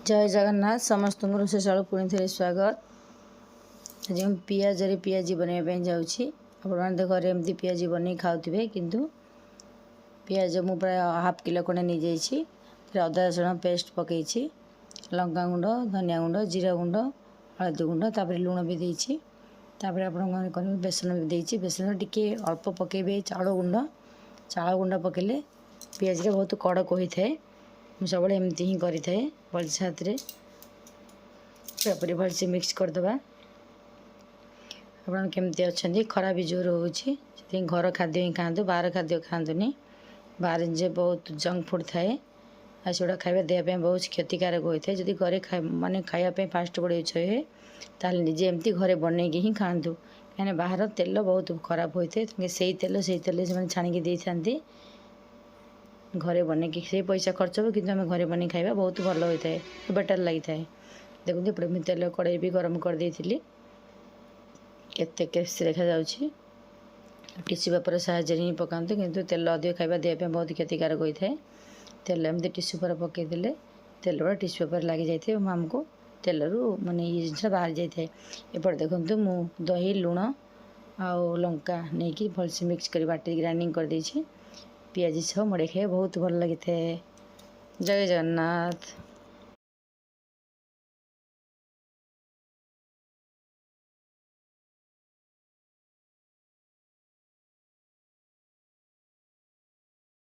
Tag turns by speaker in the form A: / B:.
A: जय जगन्नाथ समस्त रोषशाला पुणी थे स्वागत। आज हम पियाज पियाजी बनवाई जाऊँगी। आप घरे एमती पियाजी बन खाऊे किंतु पियाज मु प्राय हाफ किलो खंडे नहीं जाइए। अदा रसुण पेस्ट पकई लंका गुंड धनिया गुंड जीरा गुंड हलदी गुंड तापर लुण भी देती। आप बेसन भी देती। बेसन टिके अल्प पकेबे चाउल गुंड पकेले पियाज बहुत कड़क होता है। मुझे सब एमती ही करें भलसे हाथ में पूरापूरी भलसे मिक्स करदे। आपमती अच्छा खरा भी जोर हो घर खाद्य ही खातु बाहर खाद्य खातुनि। बाहर जे बहुत जंक फूड थाए आसगुड़ा खाଇବା देहपाई बहुत क्षतिकारक होता है। जदि घरे माने खायापी फास्ट फूड हुए ताल निजे एमती घरे बनई ही खातु कहीं बाहर तेल बहुत खराब होता है। से तेल से छाणिकी दे था घरे बन से पैसा खर्च हो कि आम घरे बन खाଇବା बहुत भल होता है बेटर लगी था। देखो एपटे तेल कड़े भी गरम कर देती केते क्रिस्पी देखा जाउछि। टिश्यू पेपर साहाଯ୍य ही पकाते किंतु तेल अधिक खाଇବା देह बहुत क्षतिकारक होता है। तेल एमती टिश्यू पेपर पकईदेले तेल बड़ा टिश्यू पेपर लगी जाए आमको तेल रू माने ये जिन बाहर जाए। एपटे देखो मु दही लुण आ लंका नहीं कि भलसे मिक्स कर बाटी ग्राइंडिंग कर देछि। पियाजी सह मड़े खाए बहुत भल लगी। जय जगन्नाथ।